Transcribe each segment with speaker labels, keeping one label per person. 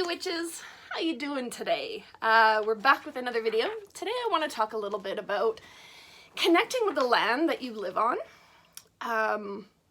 Speaker 1: witches, how you doing today? We're back with another video. Today I want to talk a little bit about connecting with the land that you live on.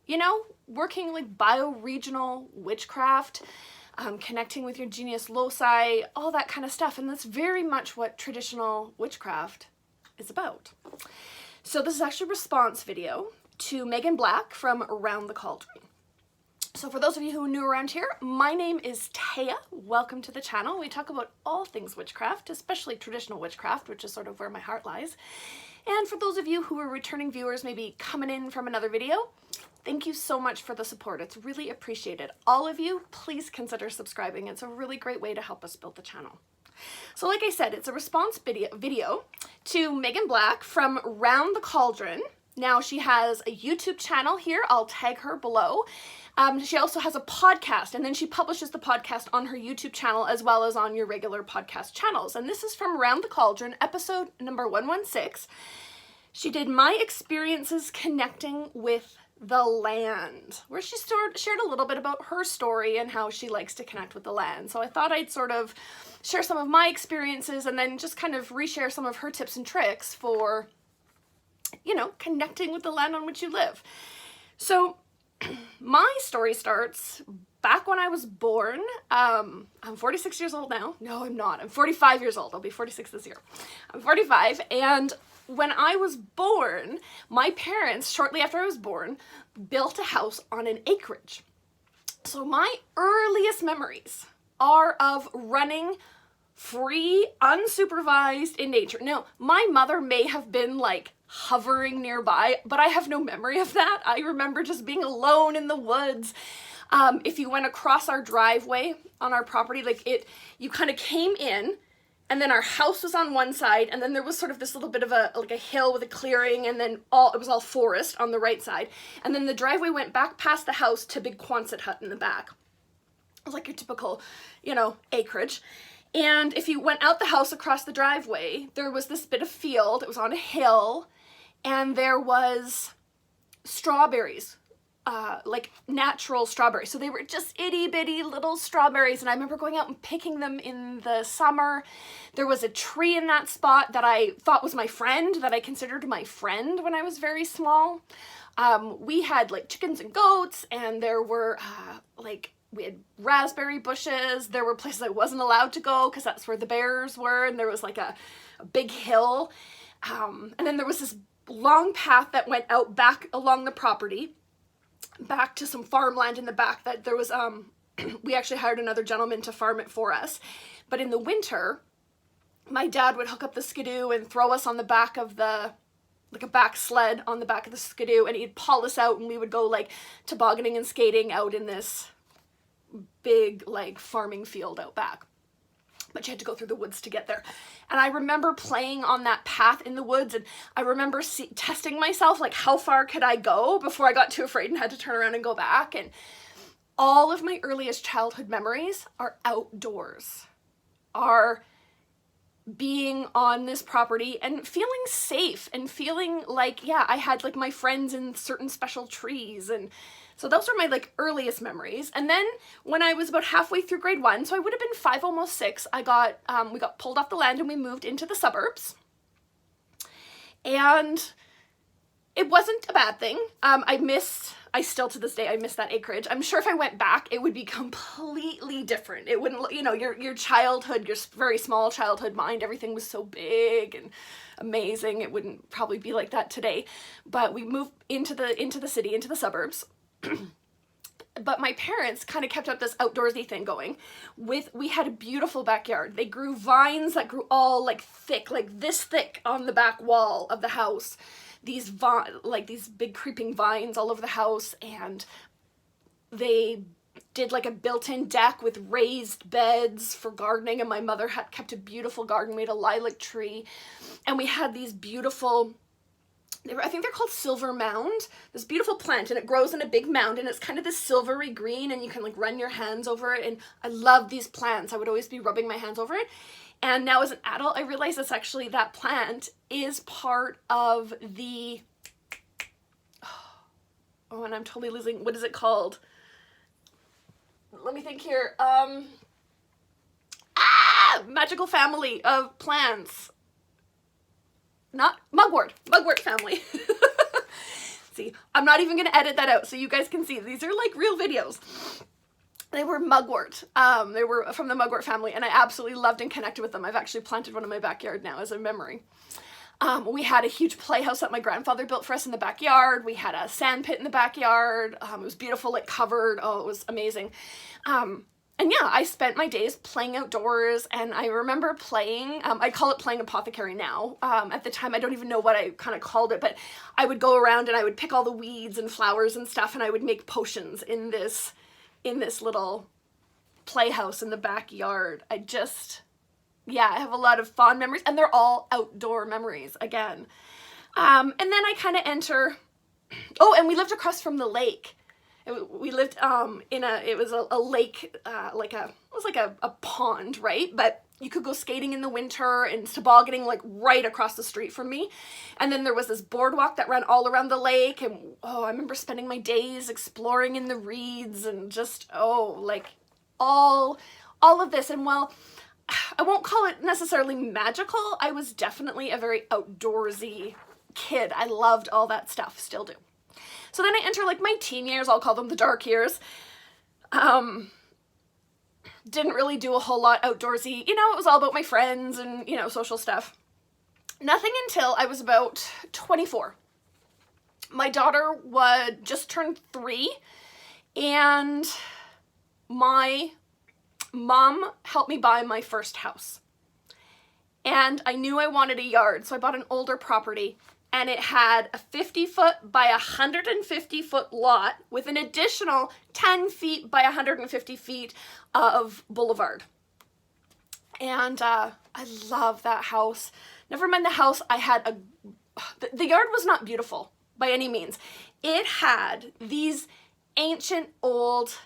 Speaker 1: You know, working like bioregional witchcraft, connecting with your genius loci, all that kind of stuff. And that's very much what traditional witchcraft is about. So this is actually a response video to Megan Black from Around the Cauldron. So for those of you who are new around here, my name is Taya. Welcome to the channel. We talk about all things witchcraft, especially traditional witchcraft, which is sort of where my heart lies. And for those of you who are returning viewers, maybe coming in from another video, thank you so much for the support. It's really appreciated. All of you, please consider subscribing. It's a really great way to help us build the channel. So like I said, it's a response video to Megan Black from Around the Cauldron. Now she has a YouTube channel here. I'll tag her below. She also has a podcast, and then she publishes the podcast on her YouTube channel as well as on your regular podcast channels. And this is from Around the Cauldron, episode number 116. She did My Experiences Connecting with the Land, where she shared a little bit about her story and how she likes to connect with the land. So I thought I'd sort of share some of my experiences and then just kind of reshare some of her tips and tricks for, you know, connecting with the land on which you live. So my story starts back when I was born. I'm 46 years old now. No, I'm not. I'm 45 years old. I'll be 46 this year. I'm 45, and when I was born, my parents, shortly after I was born, built a house on an acreage. So my earliest memories are of running free, unsupervised in nature. Now, my mother may have been like hovering nearby, but I have no memory of that. I remember just being alone in the woods. If you went across our driveway on our property, you kind of came in, and then our house was on one side, and then there was sort of this little bit of a hill with a clearing, and then it was all forest on the right side. And then the driveway went back past the house to Big Quonset hut in the back. It was like your typical, you know, acreage. And if you went out the house across the driveway, there was this bit of field. It was on a hill, and there was strawberries, like natural strawberries. So they were just itty bitty little strawberries, and I remember going out and picking them in the summer. There was a tree in that spot that I thought was my friend, that I considered my friend when I was very small. We had like chickens and goats, and there were we had raspberry bushes. There were places I wasn't allowed to go because that's where the bears were, and there was like a big hill. And then there was this long path that went out back along the property, back to some farmland in the back that there was, we actually hired another gentleman to farm it for us. But in the winter, my dad would hook up the skidoo and throw us on the back of like a back sled on the back of the skidoo, and he'd pull us out, and we would go like tobogganing and skating out in this big like farming field out back. But you had to go through the woods to get there. And I remember playing on that path in the woods, and I remember testing myself, like how far could I go before I got too afraid and had to turn around and go back. And all of my earliest childhood memories are outdoors, are being on this property and feeling safe and feeling like, yeah, I had like my friends in certain special trees. And so those were my like earliest memories. And then when I was about halfway through grade 1, so I would have been 5, almost 6, we got pulled off the land and we moved into the suburbs. And it wasn't a bad thing. I still to this day, I miss that acreage. I'm sure if I went back, it would be completely different. It wouldn't, you know, your childhood, your very small childhood mind, everything was so big and amazing. It wouldn't probably be like that today. But we moved into the city, into the suburbs. But my parents kind of kept up this outdoorsy thing going. We had a beautiful backyard. They grew vines that grew all like thick, like this thick on the back wall of the house. These big creeping vines all over the house, and they did like a built-in deck with raised beds for gardening, and my mother had kept a beautiful garden. We had a lilac tree, and we had these beautiful, I think they're called silver mound, this beautiful plant, and it grows in a big mound, and it's kind of this silvery green, and you can like run your hands over it, and I love these plants. I would always be rubbing my hands over it. And now as an adult, I realize it's actually, that plant is part of the, oh, and I'm totally losing, what is it called? Let me think here. magical family of plants. Not mugwort family. See, I'm not even gonna edit that out so you guys can see. These are like real videos. They were mugwort. They were from the mugwort family, and I absolutely loved and connected with them. I've actually planted one in my backyard now as a memory. We had a huge playhouse that my grandfather built for us in the backyard. We had a sand pit in the backyard. It was beautiful, like covered. Oh, it was amazing. And yeah, I spent my days playing outdoors, and I remember playing, I call it playing apothecary now. At the time, I don't even know what I kind of called it, but I would go around and I would pick all the weeds and flowers and stuff, and I would make potions in this little playhouse in the backyard. I have a lot of fond memories, and they're all outdoor memories again. And then I kind of enter, and we lived across from the lake. We lived it was a lake, it was like a pond, right? But you could go skating in the winter and tobogganing like right across the street from me. And then there was this boardwalk that ran all around the lake, and I remember spending my days exploring in the reeds and just like all of this. And while I won't call it necessarily magical, I was definitely a very outdoorsy kid. I loved all that stuff, still do. So then I enter like my teen years, I'll call them the dark years. Didn't really do a whole lot outdoorsy. It was all about my friends and, social stuff. Nothing until I was about 24. My daughter just turned 3, and my mom helped me buy my first house. And I knew I wanted a yard, so I bought an older property. And it had a 50-foot by 150-foot lot with an additional 10 feet by 150 feet of boulevard. And I love that house. Never mind the house, the yard was not beautiful by any means. It had these ancient old,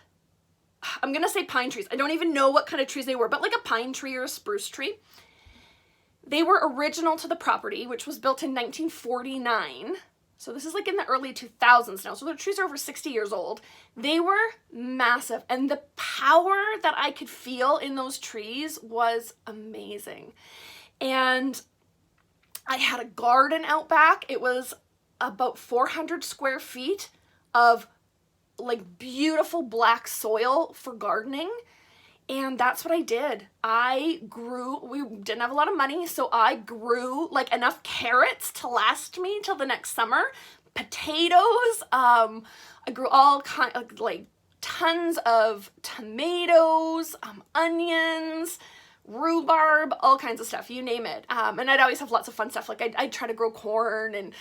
Speaker 1: I'm gonna say pine trees. I don't even know what kind of trees they were, but like a pine tree or a spruce tree. They were original to the property, which was built in 1949. So this is like in the early 2000s now. So the trees are over 60 years old. They were massive. And the power that I could feel in those trees was amazing. And I had a garden out back. It was about 400 square feet of like beautiful black soil for gardening. And that's what I did. We didn't have a lot of money, so I grew like enough carrots to last me till the next summer. Potatoes, I grew all like tons of tomatoes, onions, rhubarb, all kinds of stuff, you name it. And I'd always have lots of fun stuff. Like I'd try to grow corn, and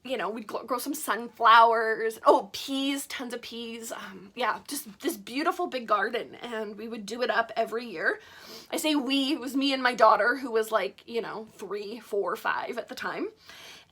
Speaker 1: we'd grow some sunflowers. Peas, tons of peas. Just this beautiful big garden, and we would do it up every year. I say we, it was me and my daughter, who was like, 3, 4, 5 at the time.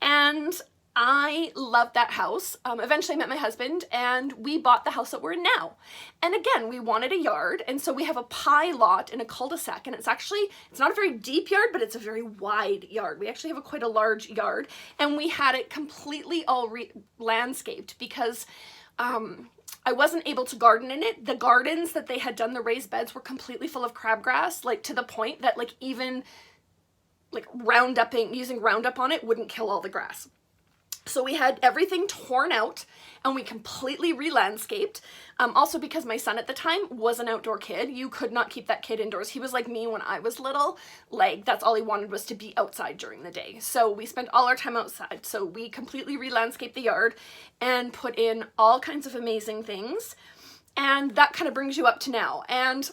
Speaker 1: And I loved that house. Eventually I met my husband, and we bought the house that we're in now. And again, we wanted a yard, and so we have a pie lot in a cul-de-sac, and it's not a very deep yard, but it's a very wide yard. We actually have quite a large yard, and we had it completely all landscaped because I wasn't able to garden in it. The gardens that they had done, the raised beds, were completely full of crabgrass, like to the point that like even like using Roundup on it wouldn't kill all the grass. So we had everything torn out, and we completely re-landscaped. Also because my son at the time was an outdoor kid. You could not keep that kid indoors. He was like me when I was little. Like that's all he wanted was to be outside during the day. So we spent all our time outside. So we completely re-landscaped the yard and put in all kinds of amazing things. And that kind of brings you up to now. And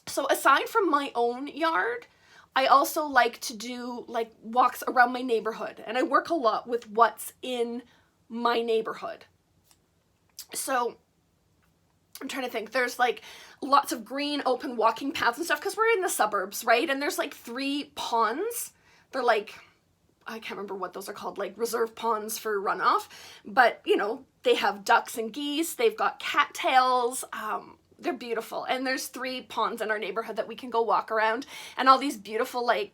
Speaker 1: so aside from my own yard, I also like to do like walks around my neighborhood, and I work a lot with what's in my neighborhood. So I'm trying to think, there's like lots of green open walking paths and stuff because we're in the suburbs, right? And there's like 3 ponds. They're like, I can't remember what those are called, like reserve ponds for runoff, but they have ducks and geese, they've got cattails, they're beautiful. And there's 3 ponds in our neighborhood that we can go walk around, and all these beautiful like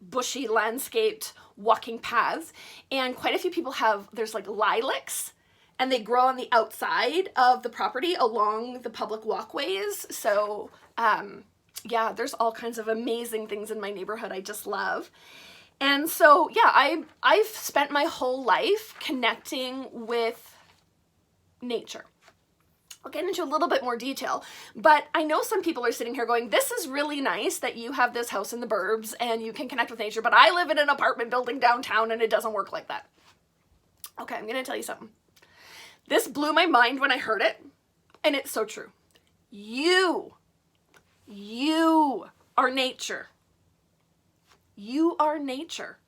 Speaker 1: bushy landscaped walking paths. And quite a few people there's like lilacs, and they grow on the outside of the property along the public walkways. So yeah, there's all kinds of amazing things in my neighborhood I just love. And so, yeah, I've spent my whole life connecting with nature. I'll get into a little bit more detail, but I know some people are sitting here going, this is really nice that you have this house in the burbs and you can connect with nature, but I live in an apartment building downtown and it doesn't work like that. Okay, I'm gonna tell you something. This blew my mind when I heard it, and it's so true. You are nature. You are nature.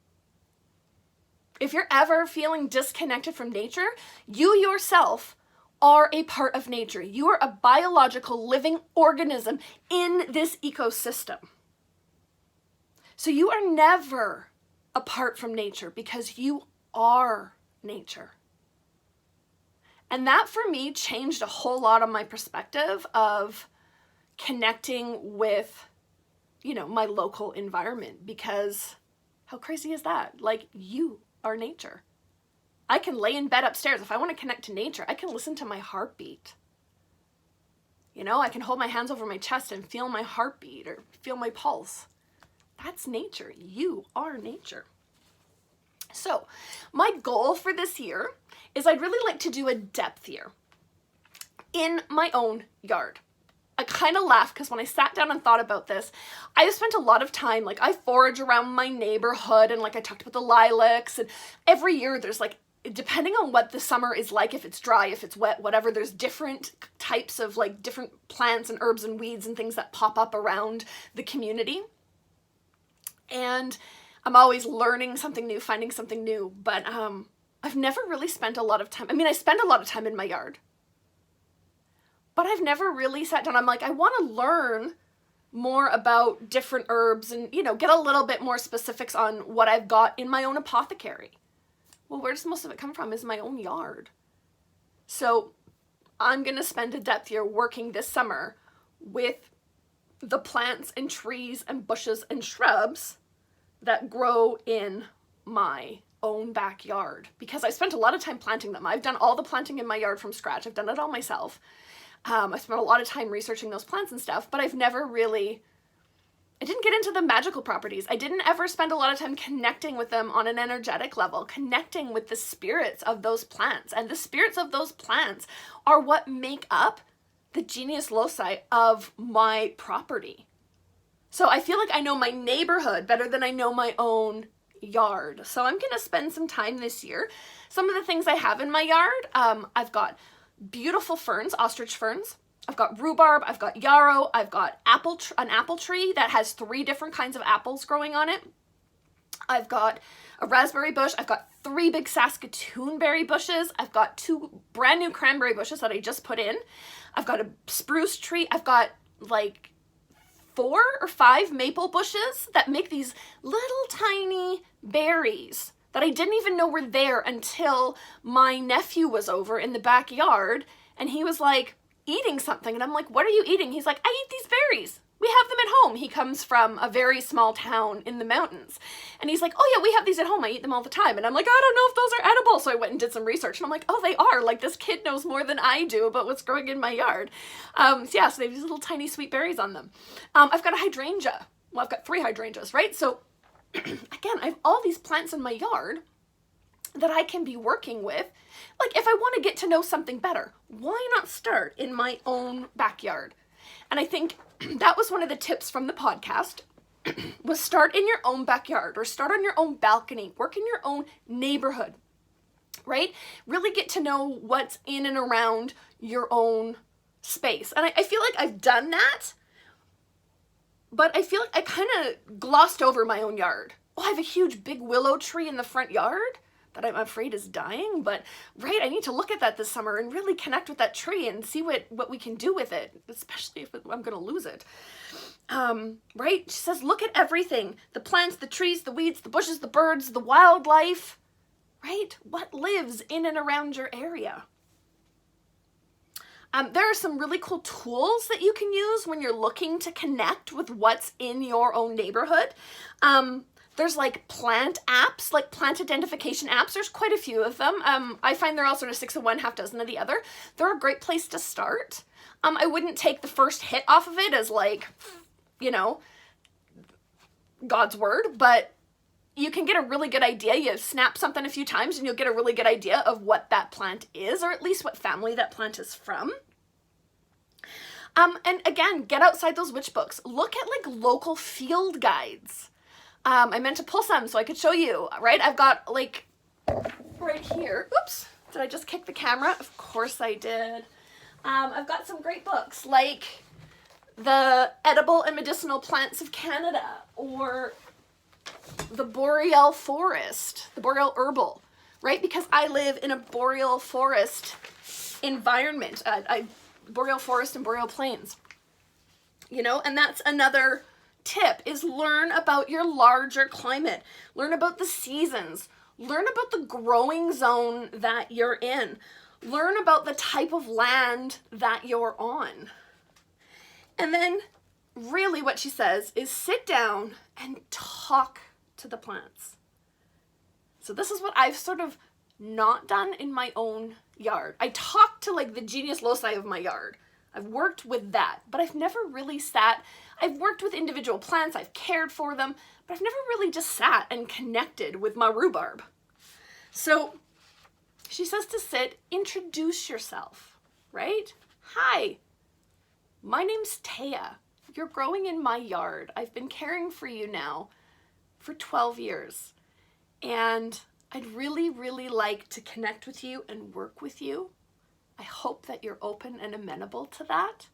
Speaker 1: If you're ever feeling disconnected from nature, you yourself are a part of nature. You are a biological living organism in this ecosystem. So you are never apart from nature because you are nature. And that for me changed a whole lot on my perspective of connecting with, you know, my local environment, because how crazy is that? Like, you are nature. I can lay in bed upstairs. If I want to connect to nature, I can listen to my heartbeat. You know, I can hold my hands over my chest and feel my heartbeat or feel my pulse. That's nature. You are nature. So my goal for this year is I'd really like to do a depth year in my own yard. I kind of laugh because when I sat down and thought about this, I have spent a lot of time, like I forage around my neighborhood and like I talked about the lilacs, and every year there's like, depending on what the summer is like, if it's dry, if it's wet, whatever, there's different types of like different plants and herbs and weeds and things that pop up around the community. And I'm always learning something new, finding something new, but I've never really spent a lot of time. I mean, I spend a lot of time in my yard, but I've never really sat down. I'm like, I want to learn more about different herbs and, you know, get a little bit more specifics on what I've got in my own apothecary. Well, where does most of it come from is my own yard. So I'm going to spend a depth year working this summer with the plants and trees and bushes and shrubs that grow in my own backyard, because I spent a lot of time planting them. I've done all the planting in my yard from scratch. I've done it all myself. I spent a lot of time researching those plants and stuff, but I've never really, I didn't get into the magical properties. I didn't ever spend a lot of time connecting with them on an energetic level, connecting with the spirits of those plants. And the spirits of those plants are what make up the genius loci of my property. So I feel like I know my neighborhood better than I know my own yard. So I'm going to spend some time this year. Some of the things I have in my yard, I've got beautiful ferns, ostrich ferns. I've got rhubarb, I've got yarrow, I've got an apple tree that has 3 different kinds of apples growing on it. I've got a raspberry bush, I've got 3 big Saskatoon berry bushes, I've got 2 brand new cranberry bushes that I just put in. I've got a spruce tree, I've got like 4 or 5 maple bushes that make these little tiny berries that I didn't even know were there until my nephew was over in the backyard and he was like eating something, and I'm like, what are you eating? He's like, I eat these berries. We have them at home. He comes from a very small town in the mountains. And he's like, oh yeah, we have these at home. I eat them all the time. And I'm like, I don't know if those are edible. So I went and did some research and I'm like, oh, they are. Like, this kid knows more than I do about what's growing in my yard. So they have these little tiny sweet berries on them. I've got a hydrangea. Well, I've got 3 hydrangeas, right? So again, I have all these plants in my yard that I can be working with. Like, if I want to get to know something better, why not start in my own backyard? And I think that was one of the tips from the podcast, was start in your own backyard or start on your own balcony, work in your own neighborhood, right? Really get to know what's in and around your own space. And I feel like I've done that, but I feel like I kind of glossed over my own yard. Oh, I have a huge big willow tree in the front yard that I'm afraid is dying, but right, I need to look at that this summer and really connect with that tree and see what we can do with it, especially if I'm going to lose it. Right? She says, look at everything, the plants, the trees, the weeds, the bushes, the birds, the wildlife, right? What lives in and around your area? There are some really cool tools that you can use when you're looking to connect with what's in your own neighborhood. There's like plant apps, like plant identification apps. There's quite a few of them. I find they're all sort of 6 of one, half dozen of the other. They're a great place to start. I wouldn't take the first hit off of it as like, you know, God's word, but you can get a really good idea. You snap something a few times and you'll get a really good idea of what that plant is, or at least what family that plant is from. And again, get outside those witch books. Look at like local field guides. I meant to pull some so I could show you, right? I've got like right here. Oops, did I just kick the camera? Of course I did. I've got some great books like The Edible and Medicinal Plants of Canada, or the Boreal Forest, the Boreal Herbal, right? Because I live in a boreal forest environment. Boreal forest and boreal plains, you know, and that's another tip, is learn about your larger climate, learn about the seasons, learn about the growing zone that you're in, learn about the type of land that you're on. And then really what she says is sit down and talk to the plants. So this is what I've sort of not done in my own yard. I talk to like the genius loci of my yard. I've worked with that, but I've never really sat. I've worked with individual plants, I've cared for them, but I've never really just sat and connected with my rhubarb. So she says to sit, introduce yourself, right? Hi, my name's Taya. You're growing in my yard. I've been caring for you now for 12 years. And I'd really, really like to connect with you and work with you. I hope that you're open and amenable to that.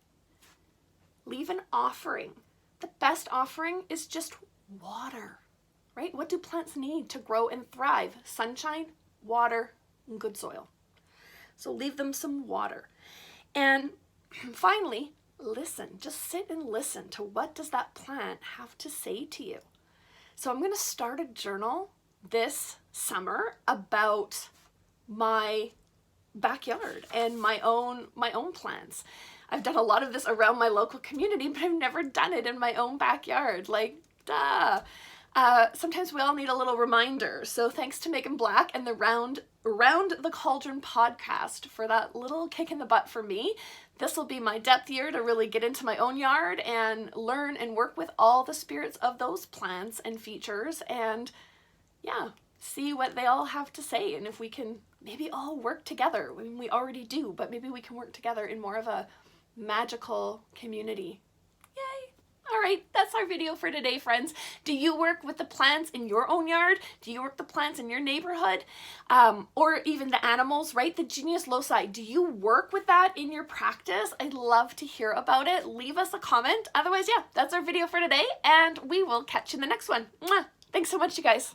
Speaker 1: Leave an offering. The best offering is just water, right? What do plants need to grow and thrive? Sunshine, water, and good soil. So leave them some water. And finally, listen. Just sit and listen to what does that plant have to say to you. So I'm going to start a journal this summer about my backyard and my own plants. I've done a lot of this around my local community, but I've never done it in my own backyard. Like, duh. Sometimes we all need a little reminder. So thanks to Megan Black and the Round the Cauldron podcast for that little kick in the butt for me. This will be my depth year to really get into my own yard and learn and work with all the spirits of those plants and features, and yeah, see what they all have to say, and if we can maybe all work together. I mean, we already do, but maybe we can work together in more of a magical community. Yay! All right, that's our video for today, friends. Do you work with the plants in your own yard? Do you work the plants in your neighborhood? Or even the animals, right? The genius loci. Do you work with that in your practice? I'd love to hear about it. Leave us a comment. Otherwise, yeah, that's our video for today, and we will catch you in the next one. Mwah! Thanks so much, you guys.